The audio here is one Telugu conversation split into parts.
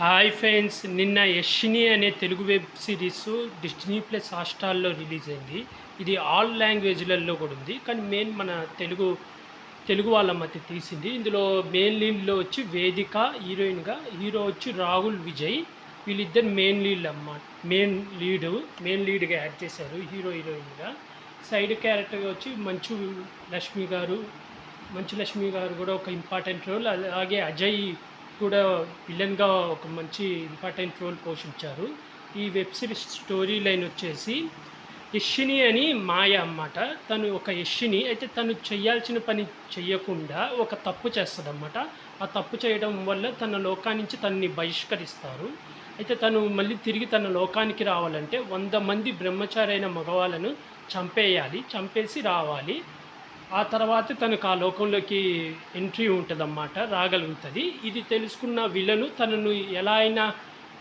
హాయ్ ఫ్రెండ్స్, నిన్న యష్ని అనే Telugu web series Disney plus హాట్‌స్టార్‌లో రిలీజ్ అయింది. ఇది ఆల్ లాంగ్వేజ్‌లలో కూడా ఉంది. కానీ మెయిన్ మన తెలుగు వాళ్ళ మధ్య తీసింది. ఇందులో మెయిన్ లీడ్‌లో వచ్చి వేదిక హీరోయిన్‌గా, హీరో వచ్చి రాహుల్ విజయ్. వీళ్ళిద్దరు మెయిన్ లీడ్‌లు అన్నమాట. మెయిన్ లీడ్‌గా యాడ్ చేశారు హీరో, హీరోయిన్‌గా. సైడ్ క్యారెక్టర్‌గా వచ్చి మంచు లక్ష్మి గారు కూడా ఒక ఇంపార్టెంట్ రోల్. అలాగే అజయ్ కూడా విలన్‌గా ఒక మంచి ఇంపార్టెంట్ రోల్ పోషించారు. ఈ వెబ్ సిరీస్ స్టోరీ లైన్ వచ్చేసి యష్ని అని మాయ అన్నమాట. తను ఒక యష్ని అయితే తను చేయాల్సిన పని చెయ్యకుండా ఒక తప్పు చేస్తదన్నమాట. ఆ తప్పు చేయడం వల్ల తన లోకాన్నించి తనని బహిష్కరిస్తారు. అయితే తను మళ్ళీ తిరిగి తన లోకానికి రావాలంటే 100 మంది బ్రహ్మచారైన మగవాళ్ళను చంపేసి రావాలి. ఆ తర్వాత తనకు ఆ లోకంలోకి ఎంట్రీ ఉంటుందన్నమాట, రాగలుగుతుంది. ఇది తెలుసుకున్న విలను తనను ఎలా అయినా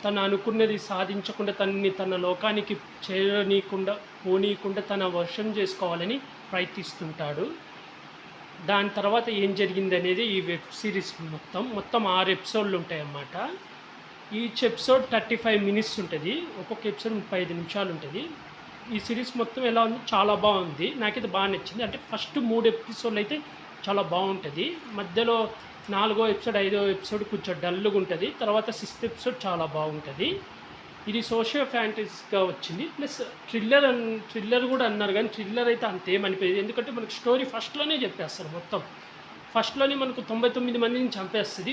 తను అనుకున్నది సాధించకుండా తనని తన లోకానికి పోనీయకుండా తన వశం చేసుకోవాలని ప్రయత్నిస్తుంటాడు. దాని తర్వాత ఏం జరిగిందనేది ఈ వెబ్ సిరీస్ మొత్తం 6 ఎపిసోడ్లు ఉంటాయన్నమాట. ఈచ్ ఎపిసోడ్ 35 మినిట్స్ ఉంటుంది. ఒక్కొక్క ఎపిసోడ్ 35 నిమిషాలు ఉంటుంది. ఈ సిరీస్ మొత్తం ఎలా ఉంది, చాలా బాగుంది. నాకైతే బాగా నచ్చింది. అంటే ఫస్ట్ 3 ఎపిసోడ్లు అయితే చాలా బాగుంటుంది. మధ్యలో 4వ ఎపిసోడ్ 5వ ఎపిసోడ్ కొంచెం డల్గా ఉంటుంది. తర్వాత 6th ఎపిసోడ్ చాలా బాగుంటుంది. ఇది సోషియో ఫ్యాంటసీగా వచ్చింది. ప్లస్ థ్రిల్లర్ కూడా అన్నారు, కానీ థ్రిల్లర్ అయితే అంతేమనిపోయింది. ఎందుకంటే మనకు స్టోరీ ఫస్ట్లోనే చెప్పేస్తారు మొత్తం. ఫస్ట్లోనే మనకు 99 మందిని చంపేస్తుంది.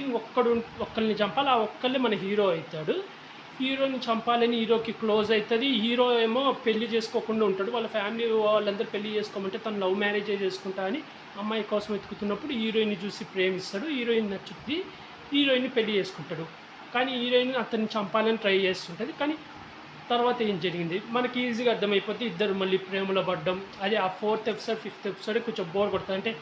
ఒక్కరిని చంపాలి, ఆ ఒక్కళ్ళే మన హీరో అవుతాడు. హీరోని చంపాలని హీరోకి క్లోజ్ అవుతుంది. హీరో ఏమో పెళ్లి చేసుకోకుండా ఉంటాడు. వాళ్ళ ఫ్యామిలీ వాళ్ళందరూ పెళ్లి చేసుకోమంటే తను లవ్ మ్యారేజే చేసుకుంటా అని అమ్మాయి కోసం వెతుకుతున్నప్పుడు హీరోయిన్ని చూసి ప్రేమిస్తాడు. హీరోయిన్ నచ్చుతుంది, హీరోయిన్ని పెళ్లి చేసుకుంటాడు. కానీ హీరోయిన్ అతన్ని చంపాలని ట్రై చేస్తుంటుంది. కానీ తర్వాత ఏం జరిగింది మనకి ఈజీగా అర్థమైపోతుంది. ఇద్దరు మళ్ళీ ప్రేమలో పడ్డం. అదే ఆ 4th ఎపిసోడ్ 5th ఎపిసోడ్ కొంచెం బోర్ కొడుతుంది. అంటే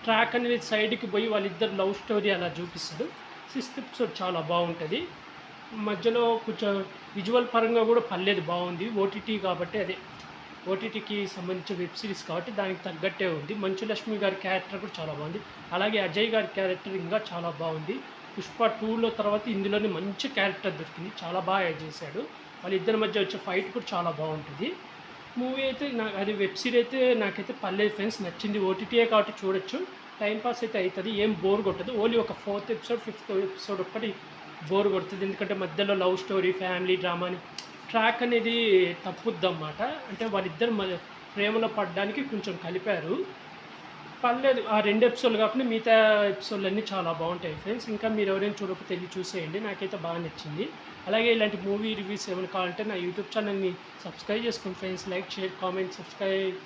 ట్రాక్ అనేది సైడ్కి పోయి వాళ్ళిద్దరు లవ్ స్టోరీ అలా చూపిస్తాడు. 6th ఎపిసోడ్ చాలా బాగుంటుంది. మధ్యలో కొంచెం విజువల్ పరంగా కూడా పర్లేదు, బాగుంది. ఓటీటీకి సంబంధించిన వెబ్ సిరీస్ కాబట్టి దానికి తగ్గట్టే ఉంది. మంచు లక్ష్మి గారి క్యారెక్టర్ కూడా చాలా బాగుంది. అలాగే అజయ్ గారి క్యారెక్టర్ ఇంకా చాలా బాగుంది. పుష్ప 2లో తర్వాత ఇందులోనే మంచి క్యారెక్టర్ దొరికింది, చాలా బాగా యాడ్ చేశాడు. వాళ్ళిద్దరి మధ్య వచ్చే ఫైట్ కూడా చాలా బాగుంటుంది. మూవీ అయితే వెబ్ సిరీస్ అయితే నాకైతే పర్లేదు ఫ్రెండ్స్, నచ్చింది. ఓటీటీయే కాబట్టి చూడొచ్చు, టైంపాస్ అయితే అవుతుంది, ఏం బోర్ కొట్టదు. ఓన్లీ ఒక 4th ఎపిసోడ్ 5th ఎపిసోడ్ ఒక్కటి బోర్ కొడుతుంది. ఎందుకంటే మధ్యలో లవ్ స్టోరీ, ఫ్యామిలీ డ్రామా అని ట్రాక్ అనేది తప్పుద్దన్నమాట. అంటే వాళ్ళిద్దరు ప్రేమలో పడడానికి కొంచెం కలిపారు, పర్లేదు. ఆ 2 ఎపిసోడ్లు కాకుండా మిగతా ఎపిసోడ్లు అన్నీ చాలా బాగుంటాయి ఫ్రెండ్స్. ఇంకా మీరు ఎవరైనా చూడకపోతే వెళ్ళి చూసేయండి, నాకైతే బాగా నచ్చింది. అలాగే ఇలాంటి మూవీ రివ్యూస్ ఏమైనా కావాలంటే నా యూట్యూబ్ ఛానల్ని సబ్స్క్రైబ్ చేసుకోండి friends. Like, share, comment, subscribe.